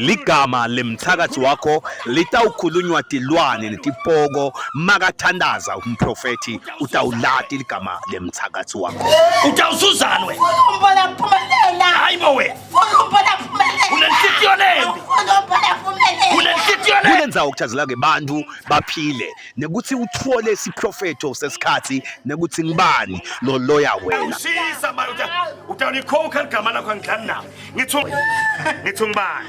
ligama lemthakathi wakho litawukhulunywa tilwane netipoko makathandaza umprofeti utawulati ligama lemthakathi wakho Utawusuzana we. Mbona phumelela. Hayibo we. Mbona phumelela. Unenhlitiyo lembi. Mbona phumelela. Unenhlitiyo lembi. kulenza ukuchazela ke bantu baphile nekuthi uthole isiprofeto sesikhathi nekuthi ngibani lo loya wena Usisa manje utawunikhokha igama lakho ngidlani nawe. Ngithi ngibani.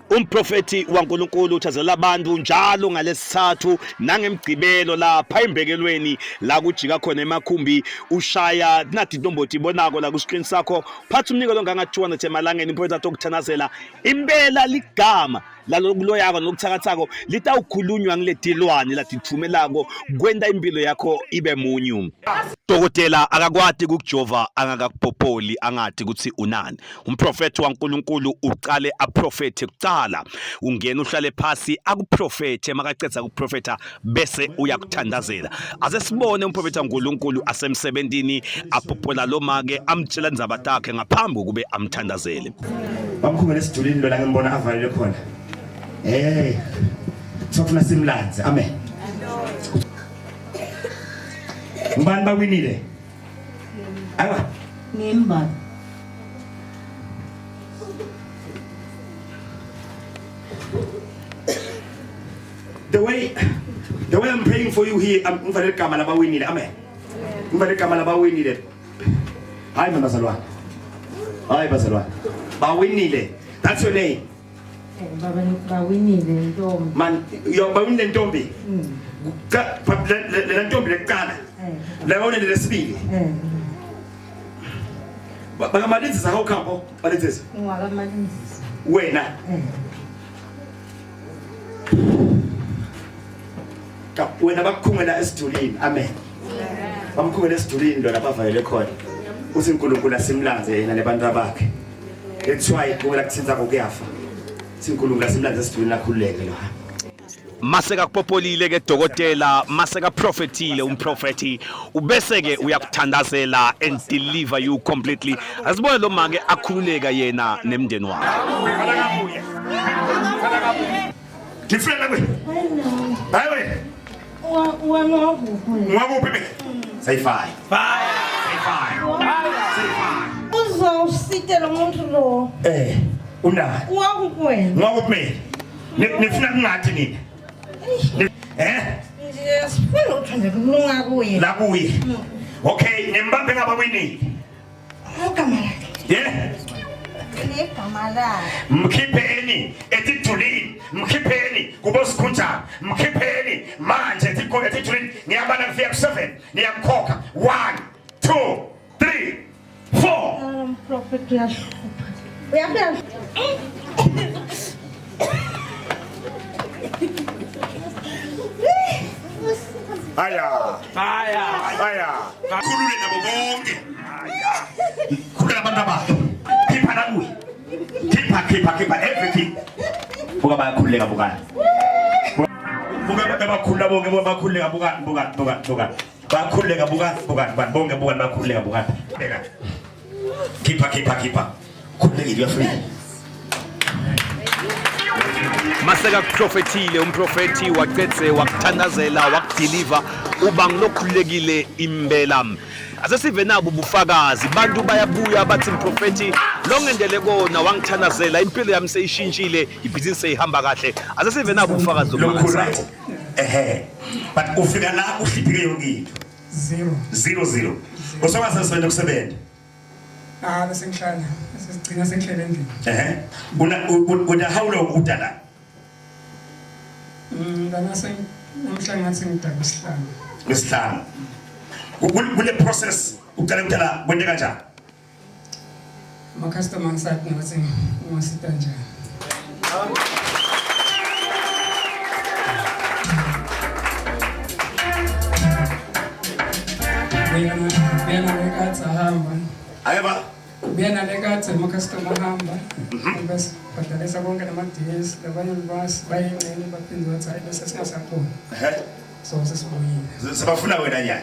umprofeti waNkulunkulu uthazela abantu njalo ngalesithathu nangemgcibelo lapha embekelweni la kujika khona emakhumbi ushaya nathi intomboti ibonako la ku screen sakho phatha umnikelo nganga 200 emalangeni improfeti okuthanazela impela ligama lalokuloyako nokuthakathako litawukhulunywa ngiledilwane latithumelako kwenda impilo yakho ibe munyu dokotela akakwadi ukujova angakakupopoli angathi ukuthi unani umprofeti waNkulunkulu uqale aprofete kuqala ungena uhlale phasi akuprofete makacetha ukuprofeta bese uyakuthandazela ase sibone umprofeti waNkulunkulu asemsebentini apopola lo make amtshela indzaba takhe ngaphambi kube amthandazele bamkhumela esidulini lona ngibona avalele khona sofuna simlanze amen ngibani bawinile ayiwa Nimba. the way I'm praying for you here ngivale igama labawinile amen ngivale igama labawinile hayi bazalwane bawinile that's your name Bawinile ntombi. man yo bawinile ntombi le ntombi lekqala lewona lesibili bangamalindzi zakho khambo balethezi Ngwakamalindisi. wena wena bakukhumela esidulini amen bamkhumela esidulini lona bavayele khona uthi uNkulunkulu asimlanze yena nebantu bakhe that's why kumele kuthinta kokuyafa sinkulunkulu asimlanze esidulini lakhululeke lo maseka kupopolile ke dokotela maseka prophetile umprofeti ubese ke uyakuthandazela and deliver you completely asibone lo make akhululeka yena nemndeni wakhe ngifuna we hayi ngwakuphi say5 Uzositela umuntu lo. unani Wakukwena. ngwakuphi nifuna kungathi nini Nje sifuna uthande kulunga kuye. la kuye okay nembambe ngabawinile Igama lakhe. Igama lakhe. mkhipheni etithulini mkhipheni kubosikhunjana mkhipheni manje etithulini ngiyabana kufika ku7 niyamkhokha 1 2 3 4 Prophet uyashupha. Uyabona? Aya khulule nabo bonke khulula abantu abakho khipha la kuye khipha everything buka bayakhululeka bukani buka bakhulula bonke bakhululeka bukani bakhululeka bukani bonke bukani bakhululeka bukani khipha khululekile uyafree maseka kuprofetile umprofeti waqedze wakuthandazela wakudeliver uba ngilokhulekile impela asesive nabo ubufakazi bantu bayabuya bathi umprofeti longendele kona wangithandazela impilo yami seyishintshile ibhizinisi seyihamba kahle asesive nabo ubufakazi lokukhulula but ufika la uhliphike yonke into 0 usokwazi sebenza kusebenza bese ngihlala sigcina sengihlele endlini una how long udala nganase namhlanje ngathi ngidala isihlanu kule process uqala ukudala kwente kanjani ama customer ngisathi ngathi ngisita njani Bena lekatsi ahamba ayeba bena lekatsi ama customer ahamba bese badalisa konke nama-DS labanye basi bayingxenye baphinde bathi hayi bese singasakhona so sesibuyile sebafuna wena nyana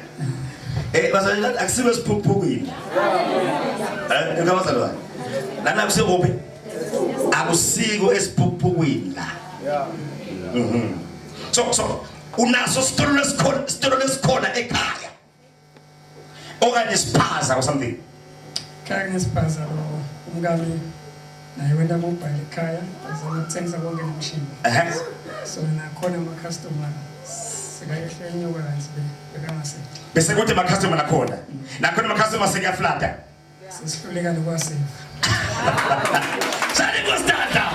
bazalwane akusibe siphukuphuku yini ngabazalwane lana kusekuphi akusiko esiphuphukwini la so unaso story lesikhona ekhaya okanye siphaza or something Khaya ngesiphaza lo umngami naye wenda mobile ekhaya azomthengisa konke nemishini. So nakhona ama customer sikayehle enyukalansi bekangase. bese kuthi ama customer nakhona ama customer sekuyaflata Sesihluleka nokwasave. sale kustanda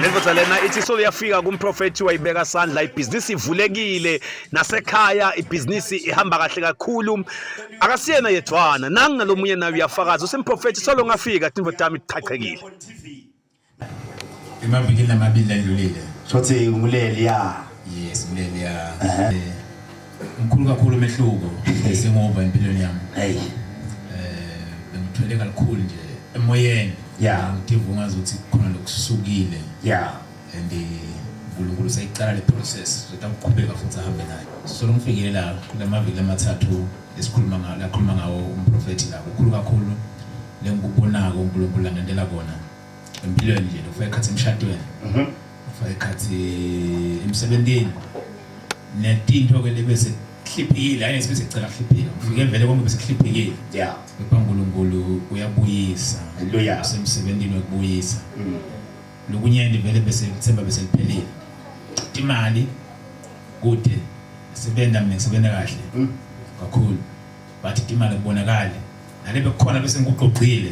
Lento lena ithi so yafika kumprofeti wayibeka sandla ibhizinisi ivulekile nasekhaya ibhizinisi ihamba kahle kakhulu akasiyena yedwana nangalomunye nayo uyafakaza usemprofeti solo ngafika indvodana yami ichachekile Emabili namabili adlulile. sothi umuleli ya Yes, ngileli ya. Mkhulu kakhulu umehluko esengoba empilweni yami. hey Ngithwele kakhulu nje emoyeni. Yeah. Ngidivunga ngazuthi khona lokusukile yeah and uNkulunkulu sayicala le process sotakuqhubeka futhi ahambe nayo. So ngifike la kulamavili amathathu esikhuluma ngawo umprofeti la ukhulu kakhulu lengikubonako uNkulunkulu angendela kona empilweni nje ufike ekhathi emshadweni. Ufike ekhathi emsebenzini netinto ke lebese hliphile ayine sibese cela hliphile ufike vele konke bese hliphile yeah uNkulunkulu uyabuyisa Hallelujah. usemsebenzini wokubuyisa lokunyeni vele bese December bese liphelile imali kude sebenza mina ngisebenza kahle kakhulu but imali kubonakala nale bekhona bese ngikuqoqile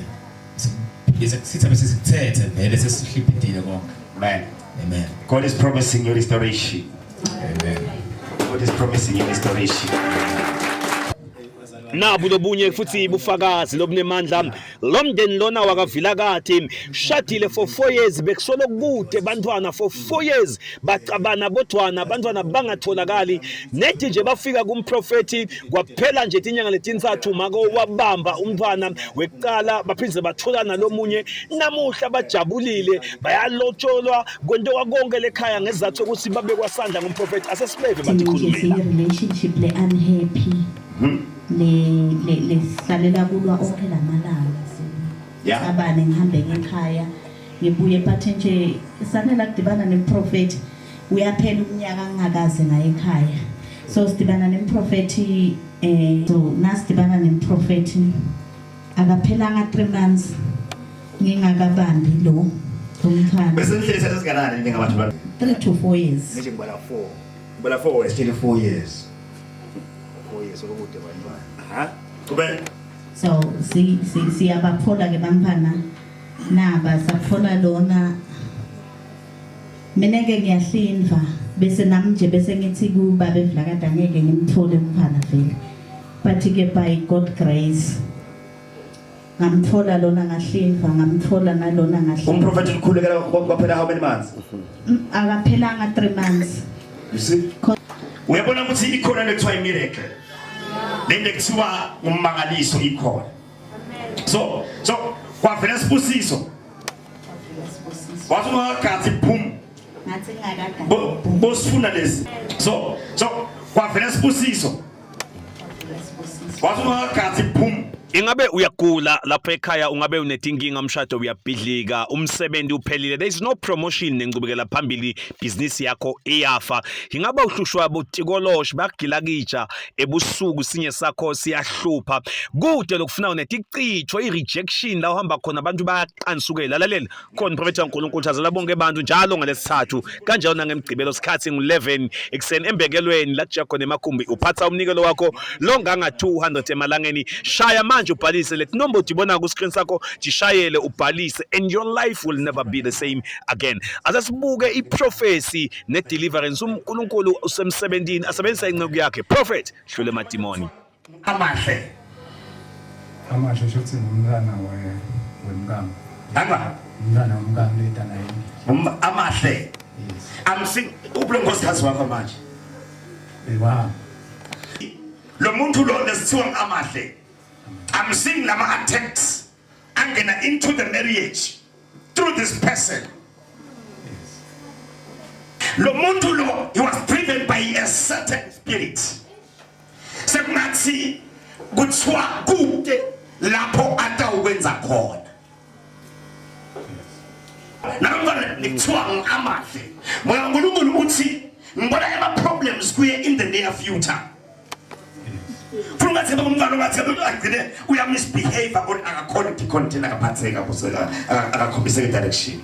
bese sitha bese sithethe vele sesihlipidile konke man amen God is promising you restoration amen God is promising you restoration nabu lobunye futhi bufakazi lobunemandla lomndeni lona wakavilakati shadile for 4 years bekusolo kude bantwana for 4 years bacabana bodwana abantwana bangatholakali nethi nje bafika kumprofeti kwaphela nje inyanga letintsathu mako wabamba umntwana weqala baphindze batholana lomunye namuhla bajabulile bayalotsholwa kwento konke lekhaya ngezathu ukuthi babe kwasandla ngumprofeti asesibeve batikhulumela relationship le unhappy le salela kulwa onke lamalanga Yeah. abane ngihambe ngekhaya ngibuye but nje sanela kudibana nemprofeti uyaphela umnyaka ngingakaze ngaye ekhaya so sidibana nemprofeti so nasidibana nemprofeti akaphelanga 3 months ngingakabambi lo umthana bese nihlelisa esinganani njengabantu 3 to 4 years nje ngibala 4 years still 4 years okude bantwana kube so siyabaphola ke bantwana naba saphola lona mina ke ngiyahlinva bese nami nje bese ngithi kuba bevlakade angeke ngimthole umfana vele but ke by God grace ngamthola lona ngahlinva ngamthola nalona ngahlinva umprofeti ukhulekela kwaphela how many months akaphelanga 3 months you see uyabona ukuthi ikhona lekuthiwa miracle lento kuthiwa ummangaliso ikhona so kwavela sibusiso wathi ungakathi boom ngathi ngakagada bosifuna lezi so kwavela sibusiso wathi ungakathi boom Ingabe uyagula lapha ekhaya ungabe unetinkinga umshado uyabhidlika umsebenzi uphelile there is no promotion nengcubekela phambili business yakho eyafa ingabe uhlushwa botikolosh bagilakija ebusuku sinye sakho siyahlupha kude lokufuna uneticitho irejection la uhamba khona abantu bayaqansukela lalela khona prophet uNkulunkulu thazela bonke abantu njalo ngalesithathu kanjalo nangemgcibelo sikhathi ngo11 ekseni embekelweni la kuja khona emakhumbi uphatha umnikelo wakho longanga 200 emalangeni shaya manje ubhalise let number utibona ku screen sakho jishayele ubhalise and your life will never be the same again asasibuke iProphecy ne deliverance uNkulunkulu usemsebenzini asebenzisa inceke yakhe prophet hlule emadimoni amahle Shothi ngumntana wemkami. anga Umntana womkami leta naye. amahle amsing ubulongosikazi wakho manje Wow. lo muntu lo lesithiwa amahle I'm seeing lama attacks angena into the marriage through this person lo muntu lo he was driven by a certain spirit sekungathi kuthiwa kude lapho atawukwenza khona Namva ngithiwa ngamahle. Moya uNkulunkulu uthi ngibona ama problems kuye in the near future. Funga themba umngalo ngathemba agcine uya misbehave or akakhona content akaphatheka kusela akakhombisa direction.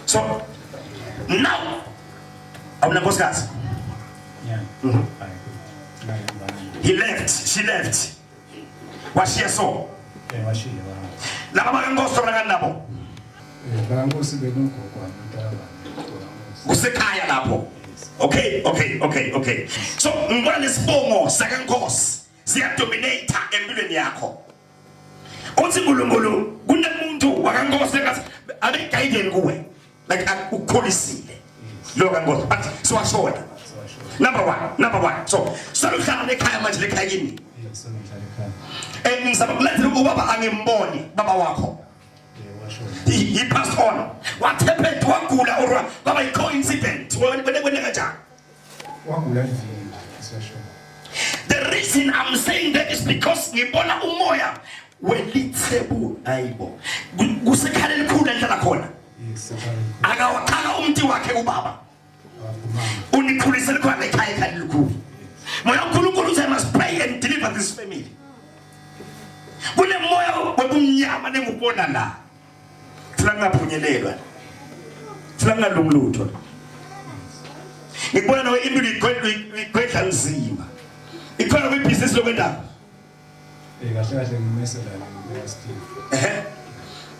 So now I'm not Oscars. Yeah. He left, she left. Was she so? Yeah, was she? La mama ngosto na nabo. Bangosi benoko kwa mtaba. Kusekhaya lapho. Okay. So ngibona lesibongo sakankosi siyadominate empilweni yakho. Uthi uNkulunkulu kunemuntu wakankosi ngathi abe guide kuwe. Like ukholisile. Lo kankosi but siwashona. Number one. So saluhlala ekhaya manje lekhaya kini. Yes, ekhaya. Ngizabulethela ubaba angimboni baba wakho. He passed on. What happened to Wagula or Baba coincident? When the reason I'm saying that is because Nibona Umoya welitsebu aibo. Gusekale kuda ndala kona. Agawakala umti wake ubaba. Unikulise kwa nekai kaliku. Moya Nkulunkulu say must pray and deliver this family. Wule moya wabumnyama nemubona la. Flanga punyelelwa. Flanga lumlutho. Ngibona nawe impilo ikwedla nzima. Ikhona kwibusiness lokwenda. Kahle ngimesela Steve.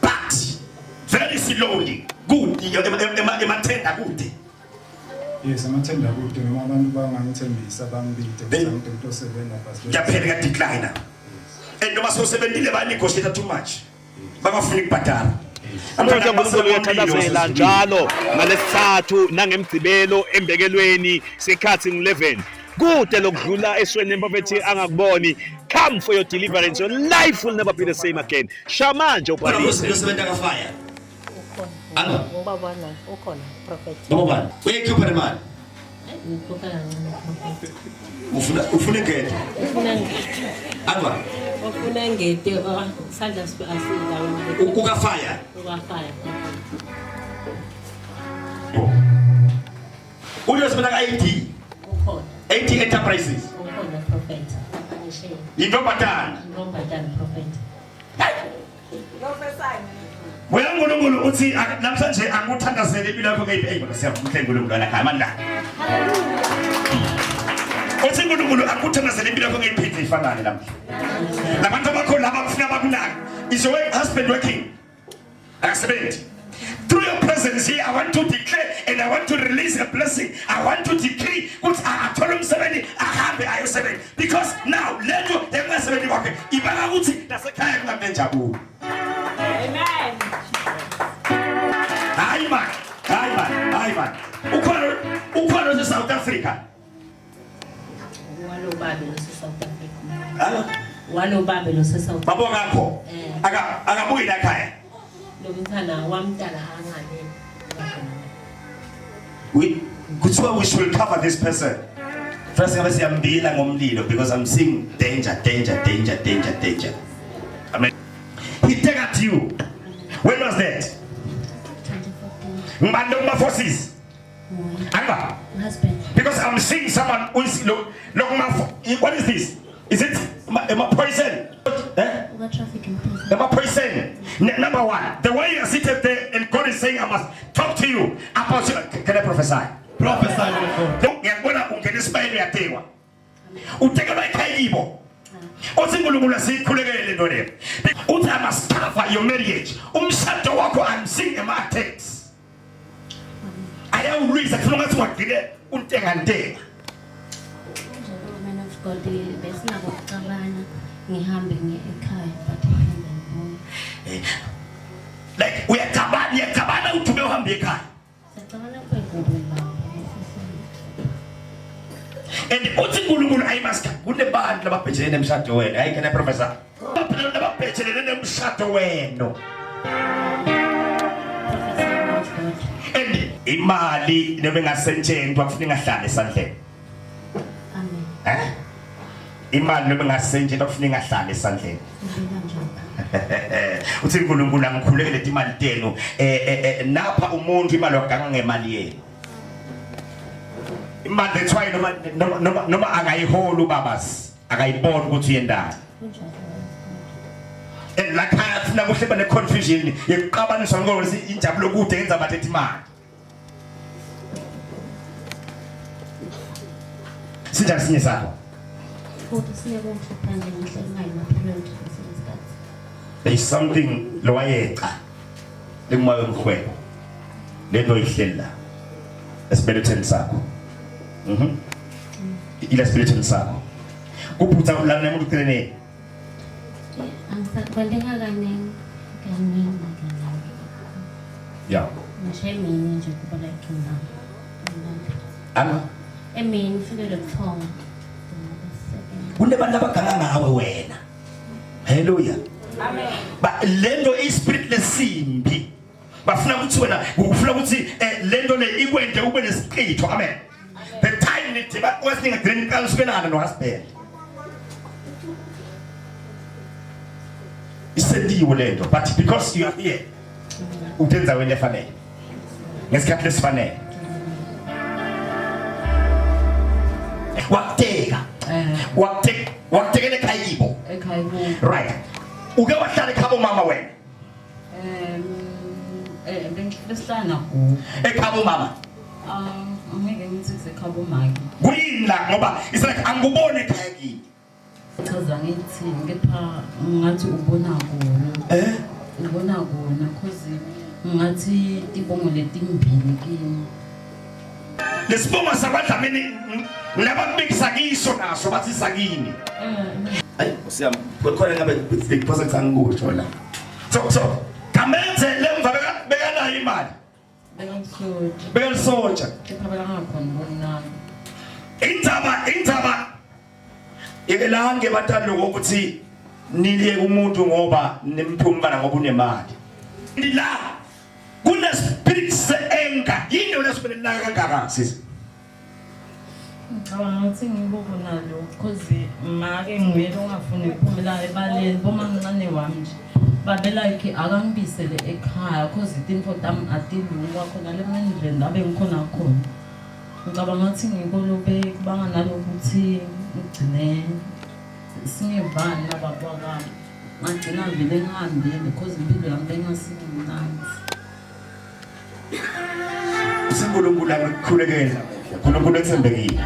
But very slowly. Good. Emathenda kude. Yes, amathenda kude noma abantu bangangithembisa bangibide ukuthi usebenza basi. Yaphela decline. And noma sosebenzile ba negotiate too much. Bangafuni ukubhadala. Amandla uNkulunkulu uyathandazela njalo ngalesithathu nangemgcibelo embekelweni sekhathi 11 kude lokudlula esweni embabethi angakuboni. Come for your deliverance, your life will never be the same again. Shamanje ubhalise usebenza ka fire. Anga ubaba wami ukhona prophet. Ubaba uyekhupha imali. Ngikupha prophet. Ufuna ngede. Anga Ufuna ngede sandla asila wena. Uka fire. Uyosebenza ka 80. Ukhona. 80 enterprises. Ukhona prophet. Indobhatana. Ngobhatana prophet. Wena uNkulunkulu uthi namhlanje anguthandazele impilo yakho ngeyiphi siyamhle uNkulunkulu la amandla. Uthi uNkulunkulu anguthandazele impilo yakho ngeyiphi ifanane namhla. Labantu abakho laba kufuna bakunaka. Is your husband working? Accident. Through your presence here, I want to declare and I want to release a blessing. I want to decree I told him 70, I have the IO 7. Because now, let you have 70 working. Ibaraguti, that's a kind of Benjabu. Amen. Iman. Ukwano to South Africa. Walo Babylon to South Africa. Walo Babylon to South Africa. Babo ngakho. Akabuyi la khaya. We should cover this person. First of all, I'm being ngomlilo because I'm seeing danger. Amen. He take at you. When was that? 2014. Forces. Anga. Because I'm seeing someone who is what is this? Is it poison? Poison. Number one, the way you are seated there and God is saying I must talk to you about you. Can I prophesy? Prophesy. I must cover your marriage. I'm seeing a text. I have reason for what God like we are kabana utumehambika. And uthi uNkulunkulu ayimaska kunebantu lababhejene emshado wena. Hayi can I prophesy? Abantu lababhejene emshado wena. And imali nebengasentshentwa kufuneka ngahlala esandleni. Amen. Imali nebengasentshentwa kufuneka ngahlala esandleni. uthi uNkulunkulu angikhulekele imali tenu napha umuntu imali wakanga ngemali yenu imali ethwaye noma angayihola ubabasi akayibona ukuthi uyendana la khaya sina kuhleba ne confusion yeqabaniswa ngokuthi injabulo kude yenza bathethe imali sinjani sinye sakho there is something lowayeqa lengmawe mkhwebo lento ihlela esibeletheni sakho ila esibeletheni sakho kuphutha ulana umuntu uqelene angisakubaleka kaningi ya nje nje kubaleka ama emini ufike lokuthonga kunebantu abaganga ngawe wena haleluya amen ba lento ispirit lesimbi bafuna ukuthi wena ufuna ukuthi lento le ikwende ube nesiqitho amen the time nithi ba wesinga green card usibelana no husband isendiwe lento but because you are here utenza wena efanele ngesikhathi lesifanele wakutekele ekhaya right uke wahlala ekhaya mama wena bengihlala ku ekhaya mama angeke ngithi sekhaya maki kuyini la ngoba it's like angubone ekhaya kimi chaza ngithi ngepha ngathi ubona kona ubona kona cause ngathi ibongo letimbili kimi lesibongo sabadlamini ngilababikisa kiso naso bathi sakini hayi usiyam khona ngabe ngiphosa kusangikusho la so kamenze lemva bekanayo imali bekangisoja ephabela ngakhona bonana indzaba yelange batalo ukuthi niliye umuntu ngoba nimphumana ngoba unemali la kune spirit se-anger yini yona spirit la kangaka sisi ngathi ngibona lo cause make ngiyelo ngafuna ukuphumela ebaleni boma ngane wami nje babela like akangibisele ekhaya cause izinto tami atilunga khona le manje ndabe ngikhona khona ngicabanga ngathi ngikolobe kubanga nalokuthi ugcine singevani nabakwami ngagcina vele ngihambile cause impilo yami bengasimnandi uSinkulunkulu akukhulekela uNkulunkulu ethembekile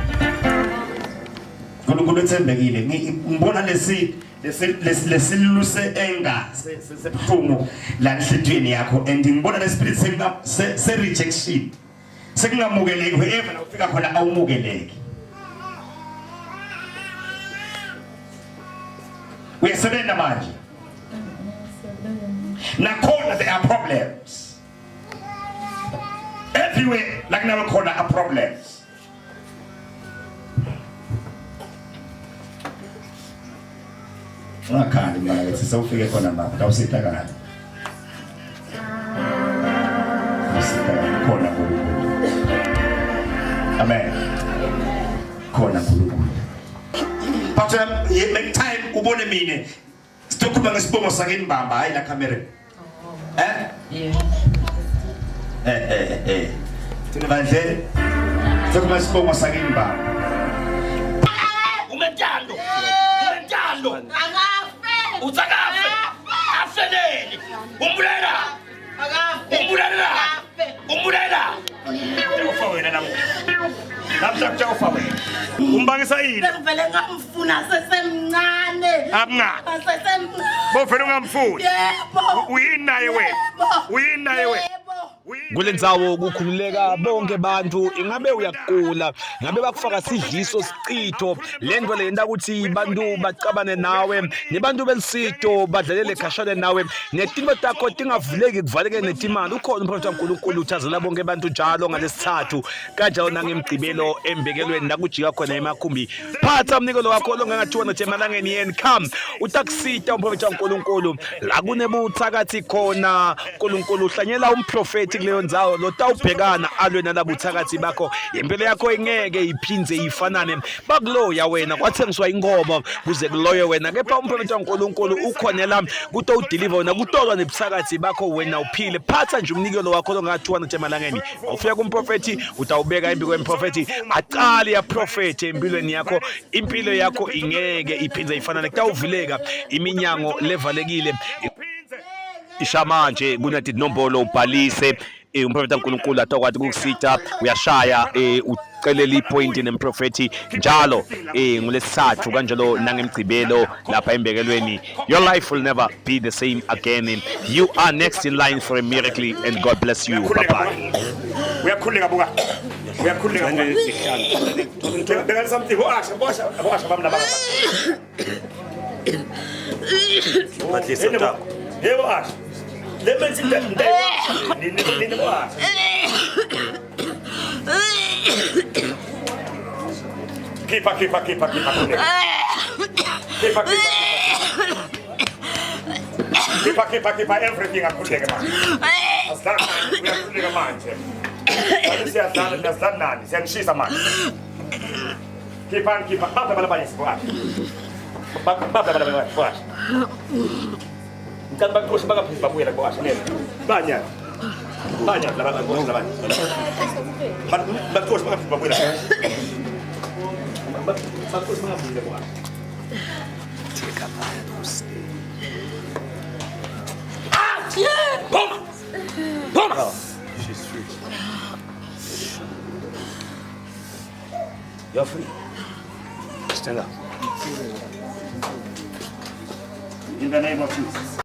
uNkulunkulu ethembekile ngibona lesiluse enga sebuhlungu la enhlizweni yakho and ngibona le spirit se rejection sekungamukeleki wherever la ufika khona awumukeleki uyasebenza manje nakhona there are problems everywhere like now corner are problems Akani mara sasa ufike kona mama kausita kana kona amen kona Pastor make time ubone mine sitokuba ngesibongo sakeni mbamba hayi la camera Tunavanje sitokuba ngesibongo sakeni mbamba Umenjalo Utakafe afeleni umbulela ufa wena namhla ufa wena umbangisa yini Ngivele ngamfuna sesemncane bovela ungamfuni yebo uyini naye wena Kulendzawo kukhululeka bonke abantu ingabe uyaqula ngabe bakufaka sidliso siqitho lento lenta ukuthi bantu bacabane nawe nebantu belisito badlalele khashane nawe netimo takho tingavuleki kuvaleke netimali ukhona umprofeti kaNkulunkulu uthazela bonke abantu njalo ngalesithathu kanjalo nangemgcibelo embekelweni la kujika khona emakhumbi phatha umnikelo wakho longangathiwa nojemalangeni yeni come utakusita umprofeti kaNkulunkulu la kunebuthakathi khona uNkulunkulu uhlanyela umprofeti ukuthi kuleyo ndzawo lotawubhekana alwe nalabuthakathi bakho impilo yakho ingeke iphindze ifanane bakuloya wena kwathengiswa inkomo kuze kuloye wena kepha umprofeti kaNkulunkulu ukhonela kutowudeliver wena kutolwa nebuthakathi bakho wena uphile phatha nje umnikelo wakho longathi 200 emalangeni ufika kumprofeti utawubeka imbi kwemprofeti aqale ya prophet empilweni yakho impilo yakho ingeke iphindze ifanane kutawuvuleka iminyango levalekile isha manje kunathi nombolo ubhalise umprofeti kaNkulunkulu atokwathi ukusitha uyashaya ucelela ipoint nemprofeti njalo ngolesithathu kanjalo nangemgcibelo lapha embekelweni your life will never be the same again you are next in line for a miracle and God bless you bye bye uyakhuleka buka uyakhuleka beka something washa bamla baba Patlisa mtako yebo washa lemenzi nini washa Keep everything akhuleke manje. Asana uyakhuleka manje. Alisi asana nani? Siyangishisa manje. Keep baba bala squad. Baba squad. Ngicela bakuqoshe bakaphinde babuyela kwasha nene. Banya laba bakuqoshe laba. Bakuqoshe bakaphinde babuyela. Bakuqoshe bakaphinde kwasha. Take up Boom! She's free. You're free. Stand up. In the name of Jesus.